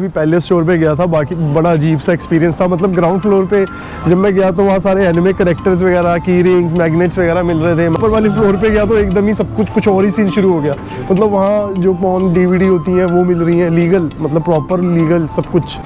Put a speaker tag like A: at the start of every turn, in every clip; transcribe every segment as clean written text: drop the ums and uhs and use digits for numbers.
A: अभी पहले स्टोर पे गया था, बाकी बड़ा अजीब सा एक्सपीरियंस था। मतलब ग्राउंड फ्लोर पे जब मैं गया तो वहाँ सारे एनिमे कैरेक्टर्स वगैरह, की रिंग्स, मैग्नेट्स वगैरह मिल रहे थे। ऊपर वाली फ्लोर पे गया तो एकदम ही सब कुछ और ही सीन शुरू हो गया। मतलब वहाँ जो पॉर्न DVD होती हैं वो मिल रही हैं लीगल, मतलब प्रॉपर लीगल सब कुछ।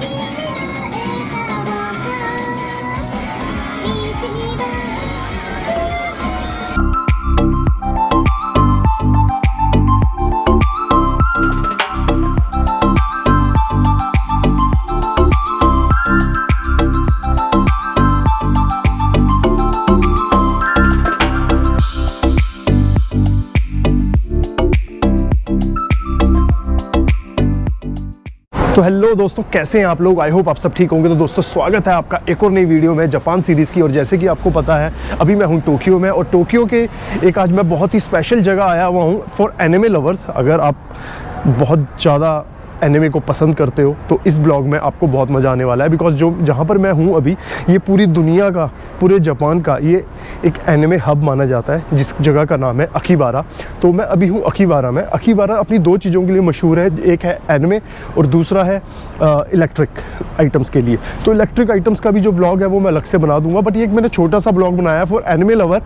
A: तो हेलो दोस्तों, कैसे हैं आप लोग? आई होप आप सब ठीक होंगे। तो दोस्तों स्वागत है आपका एक और नई वीडियो में जापान सीरीज़ की। और जैसे कि आपको पता है अभी मैं हूं टोक्यो में, और टोक्यो के एक आज मैं बहुत ही स्पेशल जगह आया हुआ हूं फॉर एनिमे लवर्स। अगर आप बहुत ज़्यादा एनिमे को पसंद करते हो तो इस ब्लॉग में आपको बहुत मज़ा आने वाला है। बिकॉज जो जहाँ पर मैं हूँ अभी, ये पूरी दुनिया का, पूरे जापान का ये एक एनिमे हब माना जाता है, जिस जगह का नाम है अकीबारा। तो मैं अभी हूँ अकीबारा में। अकीबारा अपनी दो चीज़ों के लिए मशहूर है, एक है एनिमे और दूसरा है इलेक्ट्रिक आइटम्स के लिए। तो इलेक्ट्रिक आइटम्स का भी जो ब्लॉग है वो मैं अलग से बना दूंगा, बट ये एक मैंने छोटा सा ब्लॉग बनाया है फॉर एनिमे लवर,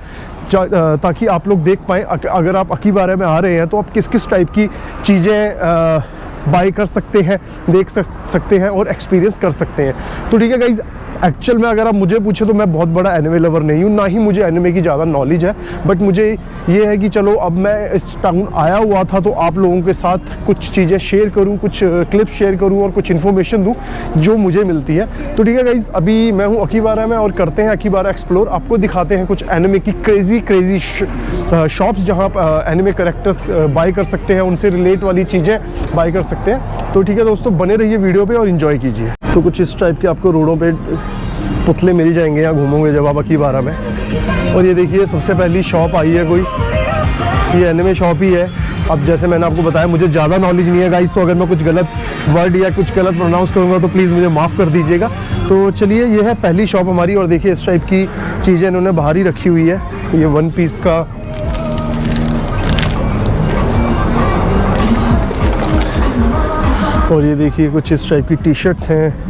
A: ताकि आप लोग देख पाएँ अगर आप अकीबारा में आ रहे हैं तो आप किस किस टाइप की चीज़ें बाई कर सकते हैं, देख सकते हैं और एक्सपीरियंस कर सकते हैं। तो ठीक है गाइज, एक्चुअल में अगर आप मुझे पूछे तो मैं बहुत बड़ा एनिमे लवर नहीं हूँ, ना ही मुझे एनिमे की ज़्यादा नॉलेज है। बट मुझे ये है कि चलो अब मैं इस टाउन आया हुआ था तो आप लोगों के साथ कुछ चीज़ें शेयर करूँ, कुछ क्लिप्स शेयर करूँ और कुछ इन्फॉर्मेशन दूँ जो मुझे मिलती है। तो ठीक है गाइज, अभी मैं हूँ अकीबारा में और करते हैं अकीबारा एक्सप्लोर। आपको दिखाते हैं कुछ एनिमे की क्रेजी शॉप्स जहाँ एनिमे कैरेक्टर्स बाई कर सकते हैं, उनसे रिलेट वाली चीज़ें बाई कर सकते हैं। तो ठीक है दोस्तों, बने रहिए वीडियो पे और इन्जॉय कीजिए। तो कुछ इस टाइप के आपको रोडों पे पुतले मिल जाएंगे यहाँ घूमोगे जब आप अकीबारा में। और ये देखिए सबसे पहली शॉप आई है कोई, ये एनिमे शॉप ही है। अब जैसे मैंने आपको बताया मुझे ज़्यादा नॉलेज नहीं है गाइस, तो अगर मैं कुछ गलत वर्ड या कुछ गलत प्रोनाउंस करूँगा तो प्लीज़ मुझे माफ़ कर दीजिएगा। तो चलिए, ये है पहली शॉप हमारी। और देखिए इस टाइप की चीज़ें इन्होंने बाहर ही रखी हुई है। ये 1 पीस का, और ये देखिए कुछ इस टाइप की टी-शर्ट्स हैं।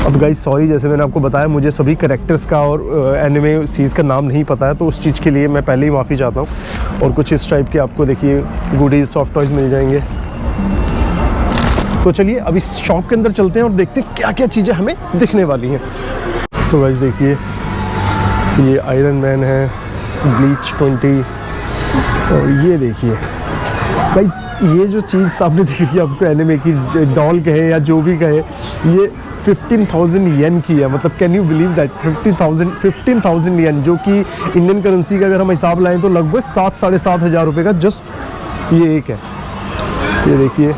A: अब गाइस सॉरी, जैसे मैंने आपको बताया मुझे सभी कैरेक्टर्स का और एनिमे चीज़ का नाम नहीं पता है, तो उस चीज़ के लिए मैं पहले ही माफ़ी चाहता हूँ। और कुछ इस टाइप के आपको देखिए गुडीज़, सॉफ्ट टॉयज़ मिल जाएंगे। तो चलिए अब इस शॉप के अंदर चलते हैं और देखते हैं क्या क्या चीज़ें हमें दिखने वाली हैं। सो गाइस देखिए, ये आयरन मैन है, ब्लीच 20, और ये देखिए गाइस ये जो चीज़ सामने दिख रही है आपको एनिमे की डॉल कहे या जो भी कहे, ये 15,000 येन की है। मतलब कैन यू बिलीव दैट 15,000 येन, जो कि इंडियन करेंसी का अगर हम हिसाब लाएं तो लगभग 7-7.5 हज़ार रुपये का जस्ट ये एक है। ये देखिए,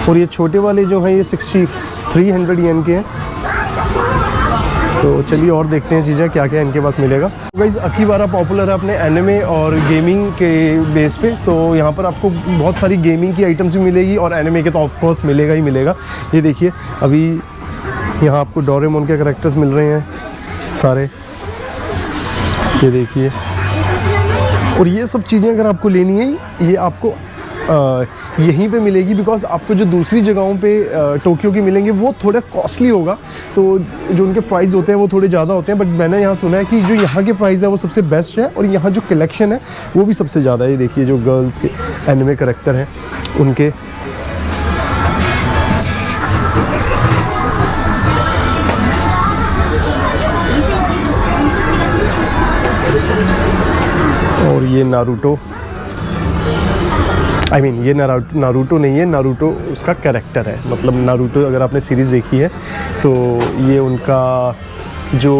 A: और ये छोटे वाले जो हैं ये 300 येन के हैं। तो चलिए और देखते हैं चीज़ें क्या क्या इनके पास मिलेगा। गाइस अकीबारा पॉपुलर है अपने एनिमे और गेमिंग के बेस पे, तो यहाँ पर आपको बहुत सारी गेमिंग की आइटम्स भी मिलेगी और एनिमे के तो ऑफ कोर्स मिलेगा ही मिलेगा। ये देखिए अभी यहाँ आपको डोरेमोन के कैरेक्टर्स मिल रहे हैं सारे, ये देखिए। और ये सब चीज़ें अगर आपको लेनी है ये आपको यहीं पे मिलेगी, बिकॉज आपको जो दूसरी जगहों पे टोक्यो की मिलेंगे वो थोड़ा कॉस्टली होगा, तो जो उनके प्राइस होते हैं वो थोड़े ज़्यादा होते हैं। बट मैंने यहाँ सुना है कि जो यहाँ के प्राइस है वो सबसे बेस्ट है और यहाँ जो कलेक्शन है वो भी सबसे ज़्यादा है। ये देखिए जो गर्ल्स के एनिमे कैरेक्टर हैं उनके, और ये नारुतो, ये नारुतो नहीं है, नारुतो उसका कैरेक्टर है। मतलब नारुतो अगर आपने सीरीज़ देखी है तो ये उनका जो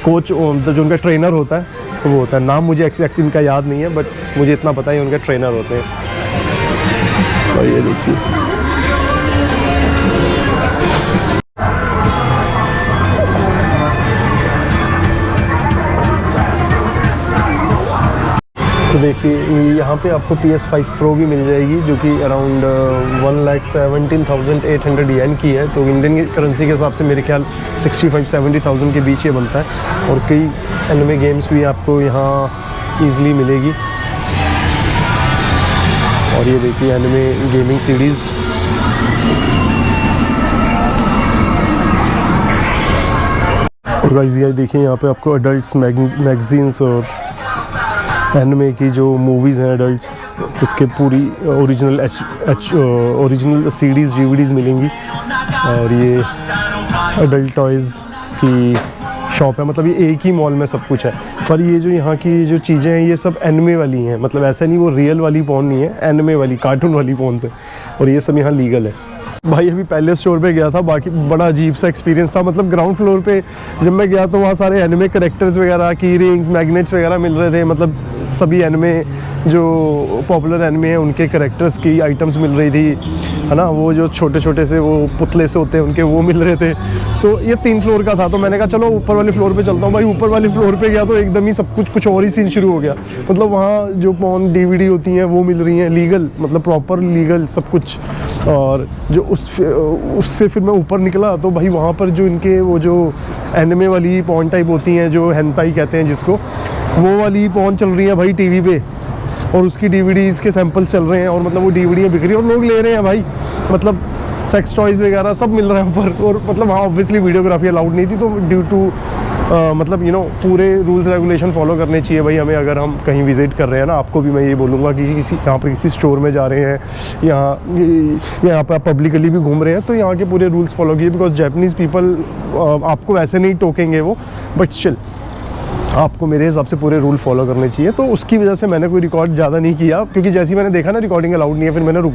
A: कोच, मतलब जो उनका ट्रेनर होता है वो होता है। नाम मुझे एक्जैक्ट इनका याद नहीं है, बट मुझे इतना पता है उनका ट्रेनर होते हैं। और ये देखिए तो देखिए यहाँ पे आपको PS5 Pro भी मिल जाएगी, जो कि अराउंड 1,17,800 येन की है। तो इंडियन करेंसी के हिसाब से मेरे ख्याल 65-70,000 के बीच ये बनता है। और कई एनिमे गेम्स भी आपको यहाँ ईज़िली मिलेगी। और ये देखिए एनिमे गेमिंग सीरीज़। और गाइस ये देखिए यहाँ पे आपको अडल्ट्स मैगजीन्स और एनिमे की जो मूवीज़ हैं अडल्ट्स, उसके पूरी ओरिजिनल सीडीज़ डीवीडीज़ मिलेंगी। और ये अडल्ट टॉयज़ की शॉप है, मतलब ये एक ही मॉल में सब कुछ है। पर ये जो यहाँ की जो चीज़ें हैं ये सब एनिमे वाली हैं, मतलब ऐसा नहीं वो रियल वाली पॉर्न नहीं है, एनिमे वाली कार्टून वाली पॉर्न से। और ये सब यहाँ लीगल है। भाई अभी पहले स्टोर पे गया था, बाकी बड़ा अजीब सा एक्सपीरियंस था। मतलब ग्राउंड फ्लोर पे जब मैं गया तो वहाँ सारे एनिमे कैरेक्टर्स वगैरह, की रिंग्स, मैग्नेट्स वगैरह मिल रहे थे। मतलब सभी एनिमे जो पॉपुलर एनिमे हैं उनके कैरेक्टर्स की आइटम्स मिल रही थी, है ना। वो जो छोटे छोटे से वो पुतले से होते हैं उनके वो मिल रहे थे। तो ये 3 फ्लोर का था, तो मैंने कहा चलो ऊपर वाले फ्लोर पे चलता हूँ। भाई ऊपर वाले फ्लोर पे गया तो एकदम ही सब कुछ और ही सीन शुरू हो गया। मतलब वहाँ जो पॉर्न डीवीडी होती हैं वो मिल रही हैं लीगल, मतलब प्रॉपर लीगल सब कुछ। और जो उससे फिर मैं ऊपर निकला तो भाई वहाँ पर जो इनके वो जो एनिमे वाली पॉर्न टाइप होती हैं, जो हेंताई कहते हैं जिसको, वो वाली पॉर्न चल रही है भाई टीवी पे। और उसकी डीवीडीज़ के सैंपल्स चल रहे हैं, और मतलब वो डीवीडियाँ बिक रही हैं और लोग ले रहे हैं भाई। मतलब सेक्स टॉयज़ वगैरह सब मिल रहा है ऊपर। और मतलब वहाँ ऑब्वियसली वीडियोग्राफी अलाउड नहीं थी, तो ड्यू टू मतलब पूरे रूल्स रेगुलेशन फॉलो करने चाहिए भाई हमें, अगर हम कहीं विज़िट कर रहे हैं ना। आपको भी मैं ये बोलूँगा कि यहाँ पे किसी स्टोर में जा रहे हैं, यहाँ पे आप पब्लिकली भी घूम रहे हैं, तो यहाँ के पूरे रूल्स फॉलो कीजिए। बिकॉज जैपनीज़ पीपल आपको वैसे नहीं टोकेंगे वो, बट स्टिल आपको मेरे हिसाब से पूरे रूल फॉलो करने चाहिए। तो उसकी वजह से मैंने कोई रिकॉर्ड ज़्यादा नहीं किया, क्योंकि जैसे ही मैंने देखा ना रिकॉर्डिंग अलाउड नहीं है, फिर मैंने रोक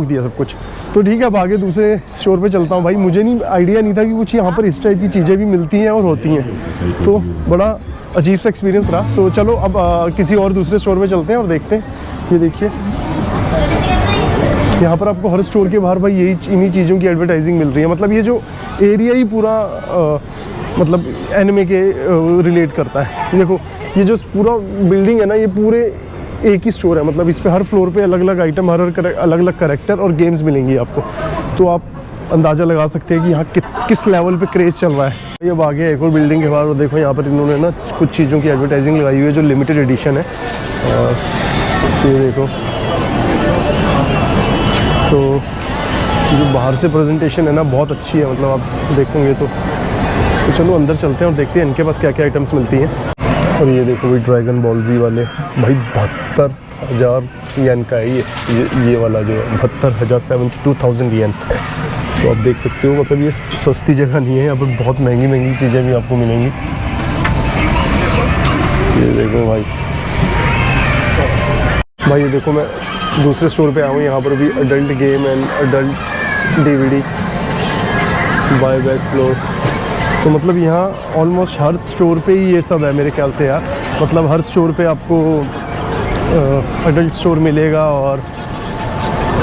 A: दिया सब कुछ। तो ठीक है, अब आगे दूसरे स्टोर पे चलता हूँ। भाई मुझे नहीं आइडिया नहीं था कि कुछ यहाँ पर इस टाइप की चीज़ें भी मिलती हैं और होती हैं, तो बड़ा अजीब सा एक्सपीरियंस रहा। तो चलो अब किसी और दूसरे स्टोर पे चलते हैं और देखते हैं। ये देखिए यहाँ पर आपको हर स्टोर के बाहर भाई इन्हीं चीज़ों की एडवर्टाइजिंग मिल रही है। मतलब ये जो एरिया ही पूरा मतलब एनिमे के रिलेट करता है। देखो ये जो पूरा बिल्डिंग है ना, ये पूरे एक ही स्टोर है। मतलब इस पे हर फ्लोर पे अलग अलग आइटम, अलग अलग कैरेक्टर और गेम्स मिलेंगी आपको। तो आप अंदाज़ा लगा सकते हैं कि यहाँ किस लेवल पे क्रेज़ चल रहा है। अब आगे एक और बिल्डिंग के बाहर, और देखो यहाँ पर इन्होंने ना कुछ चीज़ों की एडवर्टाइजिंग लगाई हुई है जो लिमिटेड एडिशन है। ये देखो, तो जो बाहर से प्रेजेंटेशन है ना बहुत अच्छी है, मतलब आप देखोगे तो चलो अंदर चलते हैं और देखते हैं इनके पास क्या क्या आइटम्स मिलती हैं। और ये देखो भाई ड्रैगन बॉल जी वाले, भाई 72,000 येन का है ये वाला जो है 72,000, 72,000 येन। तो आप देख सकते हो, मतलब ये सस्ती जगह नहीं है, यहाँ पर बहुत महंगी महंगी चीज़ें भी आपको मिलेंगी। ये देखो भाई ये देखो, मैं दूसरे स्टोर पे आया हूँ, यहाँ पर भी adult game and adult DVD buy back floor. तो मतलब यहाँ ऑलमोस्ट हर स्टोर पे ही ये सब है मेरे ख्याल से यार। मतलब हर स्टोर पे आपको अडल्ट स्टोर मिलेगा, और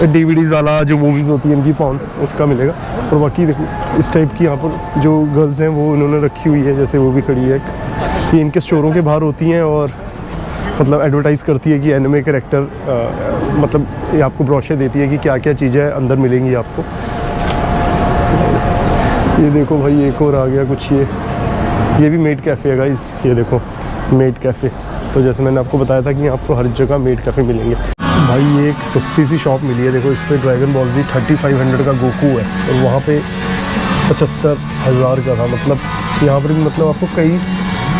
A: डीवीडीज़ वाला जो मूवीज़ होती हैं इनकी पॉर्न उसका मिलेगा। और बाकी देखो इस टाइप की यहाँ पर जो गर्ल्स हैं वो इन्होंने रखी हुई है, जैसे वो भी खड़ी है, ये इनके स्टोरों के बाहर होती हैं और मतलब एडवर्टाइज़ करती है कि एनिमे कैरेक्टर, मतलब ये आपको ब्रोशर देती है कि क्या क्या चीज़ें अंदर मिलेंगी आपको। ये देखो भाई एक और आ गया कुछ, ये भी मेड कैफ़े है गाइस। ये देखो मेड कैफ़े। तो जैसे मैंने आपको बताया था कि आपको हर जगह मेड कैफ़े मिलेंगे। भाई ये एक सस्ती सी शॉप मिली है, देखो इस पर ड्रैगन बॉल जी 3500 का गोकू है, और वहाँ पे 75,000 का था। मतलब यहाँ पर भी मतलब आपको कई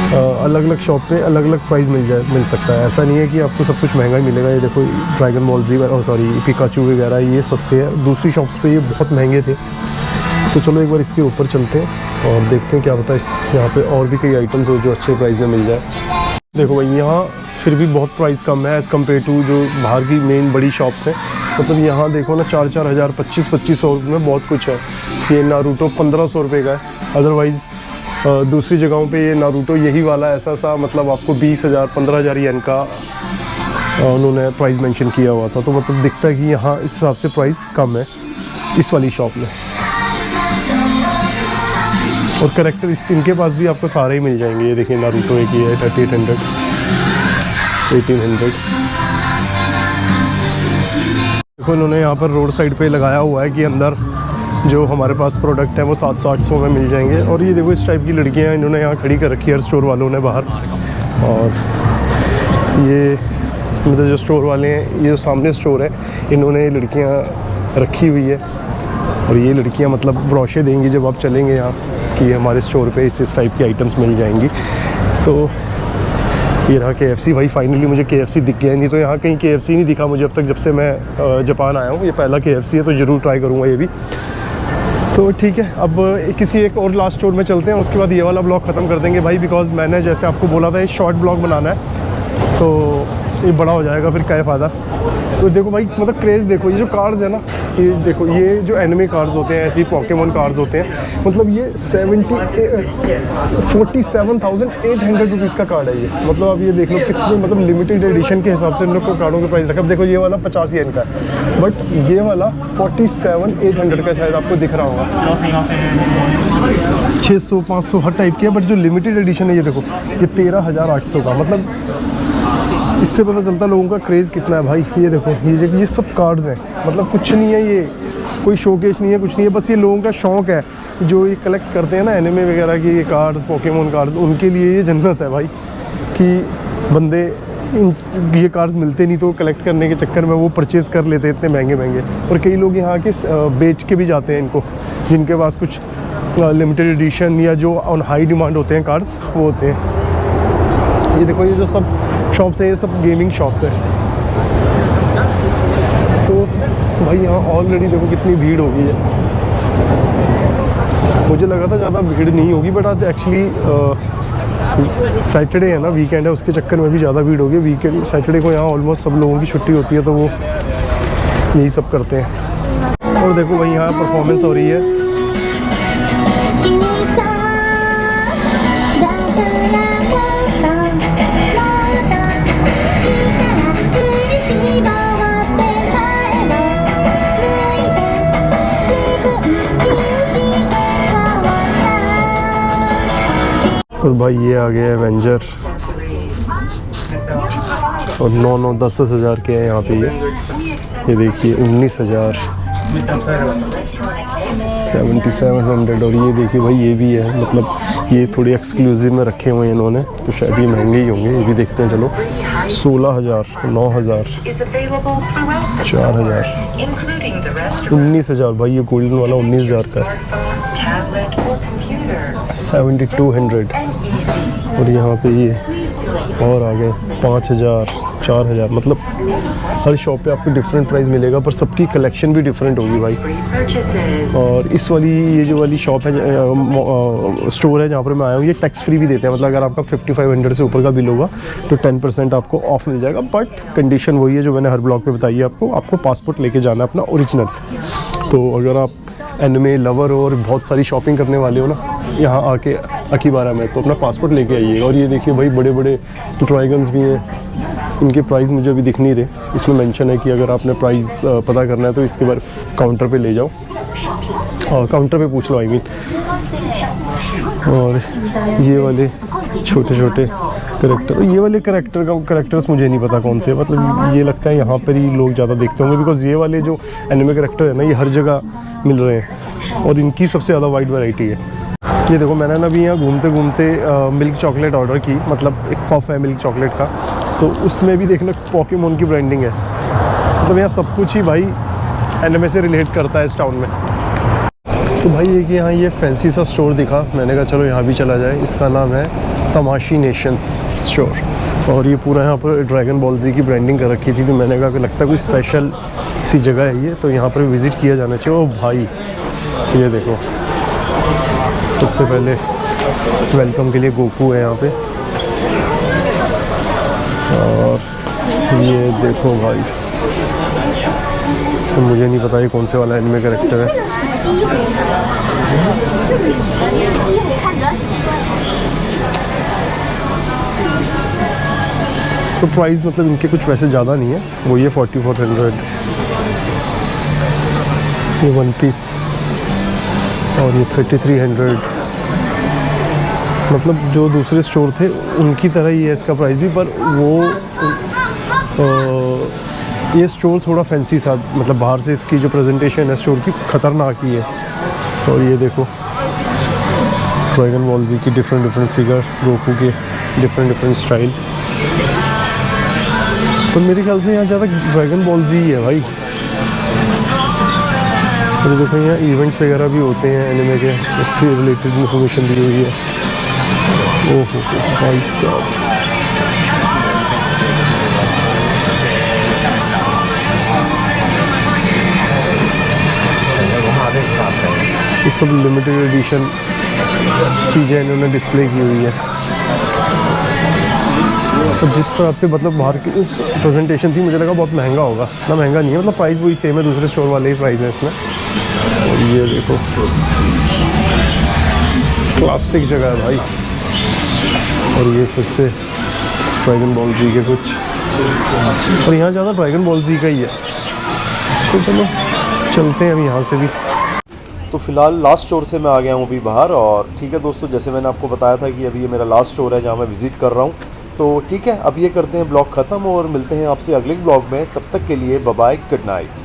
A: अलग अलग शॉप पे अलग अलग प्राइस मिल सकता है। ऐसा नहीं है कि आपको सब कुछ महंगा ही मिलेगा। ये देखो ड्रैगन बॉल जी पिकाचू वगैरह ये सस्ते हैं, दूसरी शॉप्स पे ये बहुत महंगे थे। तो चलो एक बार इसके ऊपर चलते हैं और देखते हैं क्या पता है यहाँ पे और भी कई आइटम्स हो जो अच्छे प्राइस में मिल जाए। देखो भाई यहाँ फिर भी बहुत प्राइस कम है एज़ कम्पेयर टू जो बाहर की मेन बड़ी शॉप्स हैं। मतलब यहाँ देखो ना 4-4 हज़ार, 25-2500 रुपये में बहुत कुछ है। ये नारुतो 1500 रुपये का है। अदरवाइज़ दूसरी जगहों पे ये नारुतो यही वाला ऐसा सा मतलब आपको 20,000, 15,000 येन का उन्होंने प्राइस मेंशन किया हुआ था। तो मतलब दिखता है कि यहाँ इस हिसाब से प्राइस कम है इस वाली शॉप में। और कैरेक्टर इनके पास भी आपको सारे ही मिल जाएंगे। ये देखिए नारुतो एक ही है 3800, 1800। देखो इन्होंने यहाँ पर रोड साइड पे लगाया हुआ है कि अंदर जो हमारे पास प्रोडक्ट है वो 700-800 में मिल जाएंगे। और ये देखो इस टाइप की लड़कियाँ इन्होंने यहाँ खड़ी कर रखी है स्टोर वालों ने बाहर। और ये मतलब जो स्टोर वाले हैं, ये जो सामने स्टोर है, इन्होंने लड़कियां रखी हुई है और ये लड़कियां मतलब ब्रोशे देंगी जब आप चलेंगे यहाँ कि हमारे स्टोर पे इस टाइप की आइटम्स मिल जाएंगी। तो ये रहा KFC। भाई फाइनली मुझे KFC दिख गया, नहीं तो यहाँ कहीं KFC नहीं दिखा मुझे अब तक, जब से मैं जापान आया हूँ। ये पहला KFC है, तो ज़रूर ट्राई करूँगा ये भी। तो ठीक है, अब किसी एक और लास्ट स्टोर में चलते हैं, उसके बाद ये वाला ब्लॉग ख़त्म कर देंगे भाई, बिकॉज़ मैंने जैसे आपको बोला था ये शॉर्ट ब्लॉग बनाना है, तो ये बड़ा हो जाएगा फिर क्या फ़ायदा। तो देखो भाई, मतलब क्रेज़ देखो, ये जो कार्ड्स है ना, ये देखो, ये जो एनिमे कार्ड्स होते हैं, ऐसे ही पोकेमॉन कार्ड्स होते हैं, मतलब ये 47,800 रुपीज़ का कार्ड है ये। मतलब अब ये देख लो कितने, मतलब लिमिटेड एडिशन के हिसाब से इन लोग को कार्डों के प्राइस रखा। अब देखो ये वाला 50 येन का है, बट ये वाला 47,800 का शायद आपको दिख रहा होगा। 600, 500 हर टाइप के है, बट जो लिमिटेड एडिशन है ये देखो, ये 13,800 का। मतलब इससे पता चलता है लोगों का क्रेज़ कितना है भाई। ये देखो, ये सब कार्ड्स हैं, मतलब कुछ नहीं है, ये कोई शोकेस नहीं है, कुछ नहीं है, बस ये लोगों का शौक़ है जो ये कलेक्ट करते हैं ना एनिमे वगैरह की, ये कार्ड्स, पोकेमॉन कार्ड्स, उनके लिए ये जन्नत है भाई कि बंदे ये कार्ड्स मिलते नहीं तो कलेक्ट करने के चक्कर में वो परचेज़ कर लेते हैं इतने महंगे महंगे। और कई लोग यहाँ के बेच के भी जाते हैं इनको, जिनके पास कुछ लिमिटेड एडिशन या जो ऑन हाई डिमांड होते हैं कार्ड्स, वो होते हैं। ये देखो, ये जो सब शॉप्स हैं, ये सब गेमिंग शॉप्स हैं। तो भाई यहाँ ऑलरेडी देखो कितनी भीड़ हो गई है। मुझे लगा था ज़्यादा भीड़ नहीं होगी, बट आज एक्चुअली सैटरडे है ना, वीकेंड है, उसके चक्कर में भी ज़्यादा भीड़ होगी। वीकेंड सैटरडे को यहाँ ऑलमोस्ट सब लोगों की छुट्टी होती है, तो वो यही सब करते हैं। और देखो भाई यहाँ परफॉर्मेंस हो रही है। और भाई ये आ गया एवेंजर, और 9-10 हज़ार के हैं यहाँ पे। ये देखिए 19,000, 7,700। और ये देखिए भाई, ये भी है, मतलब ये थोड़ी एक्सक्लूसिव में रखे हुए हैं इन्होंने, तो शायद ये महंगे ही होंगे। ये भी देखते हैं, चलो। 16,000, 9,000, 4,000, 19,000। भाई ये गोल्डन वाला 19,000 का है। 7,200। और यहाँ पे ये और आगे 5,000, 4,000। मतलब हर शॉप पे आपको डिफरेंट प्राइस मिलेगा, पर सबकी कलेक्शन भी डिफरेंट होगी भाई। और इस वाली, ये जो वाली शॉप है, स्टोर है जहाँ पर मैं आया हूँ, ये टैक्स फ्री भी देते हैं। मतलब अगर आपका 5,500 से ऊपर का बिल होगा तो 10% आपको ऑफ मिल जाएगा। बट कंडीशन वही है जो मैंने हर ब्लॉग पे बताई है आपको पासपोर्ट लेके जाना है अपना ओरिजिनल। तो अगर आप एनिमे लवर हो और बहुत सारी शॉपिंग करने वाले हो ना यहाँ आके अकीबारा में, तो अपना पासपोर्ट लेके आइए। और ये देखिए भाई, बड़े बड़े ड्रैगन्स भी हैं, इनके प्राइस मुझे अभी दिख नहीं रहे। इसमें मेंशन है कि अगर आपने प्राइस पता करना है तो इसके बाद काउंटर पे ले जाओ, काउंटर पे पूछ लो, आई मीन। और ये वाले छोटे छोटे करेक्टर, ये वाले करेक्टर्स मुझे नहीं पता कौन से, मतलब ये लगता है यहाँ पर ही लोग ज़्यादा देखते होंगे, बिकॉज ये वाले जो एनिमे करेक्टर है ना, ये हर जगह मिल रहे हैं और इनकी सबसे ज़्यादा वाइड वैरायटी है। ये देखो, मैंने ना अभी यहाँ घूमते घूमते मिल्क चॉकलेट ऑर्डर की, मतलब एक पफ है मिल्क चॉकलेट का, तो उसमें भी देखना पोकेमॉन की ब्रांडिंग है। मतलब यहाँ सब कुछ ही भाई एनिमे से रिलेट करता है इस टाउन में। तो भाई एक यहाँ ये फैंसी सा स्टोर दिखा, मैंने कहा चलो यहाँ भी चला जाए। इसका नाम है तमाशी नेशंस स्टोर, और ये पूरा यहाँ पर ड्रैगन बॉल जी की ब्रांडिंग कर रखी थी। तो मैंने कहा कि लगता है कोई स्पेशल सी जगह है ये, तो यहाँ पर विज़िट किया जाना चाहिए। ओ भाई ये देखो, सबसे पहले वेलकम के लिए गोकू है यहाँ पे। और ये देखो भाई, तो मुझे नहीं पता ये कौन से वाला एनिमे कैरेक्टर है। तो प्राइस मतलब इनके कुछ वैसे ज़्यादा नहीं है, वो ये 4,400। ये वन पीस, और ये 3,300। मतलब जो दूसरे स्टोर थे उनकी तरह ही है इसका प्राइस भी, पर वो ये स्टोर थोड़ा फैंसी सा, मतलब बाहर से इसकी जो प्रेजेंटेशन है स्टोर की ख़तरनाक ही है। और ये देखो ड्रैगन बॉल जी की डिफरेंट फिगर, गोकू के डिफरेंट स्टाइल। पर मेरे ख्याल से यहाँ ज़्यादा ड्रैगन बॉल जी ही है भाई। और देखो यहाँ इवेंट्स वगैरह भी होते हैं एनिमे के, उसके रिलेटेड इन्फॉर्मेशन दी हुई है। ओहो भाई साहब, ये सब लिमिटेड एडिशन चीज़ें इन्होंने डिस्प्ले की हुई है। तो जिस तरह से मतलब बाहर की प्रेजेंटेशन थी, मुझे लगा बहुत महंगा होगा। ना महंगा नहीं है, मतलब प्राइस वही सेम है, दूसरे स्टोर वाले ही प्राइस है इसमें। और ये देखो क्लासिक जगह है भाई। और ये फिर से ड्रैगन बॉल जी के कुछ, और यहाँ ज़्यादा ड्रैगन बॉल जी का ही है। तो चलो चलते हैं अभी यहाँ से भी।
B: तो फिलहाल लास्ट स्टोर से मैं आ गया हूँ अभी बाहर। और ठीक है दोस्तों, जैसे मैंने आपको बताया था कि अभी ये मेरा लास्ट स्टोर है जहाँ मैं विज़िट कर रहा हूँ। तो ठीक है, अब ये करते हैं ब्लॉग ख़त्म और मिलते हैं आपसे अगले ब्लॉग में। तब तक के लिए बाय बाय, गुड नाइट।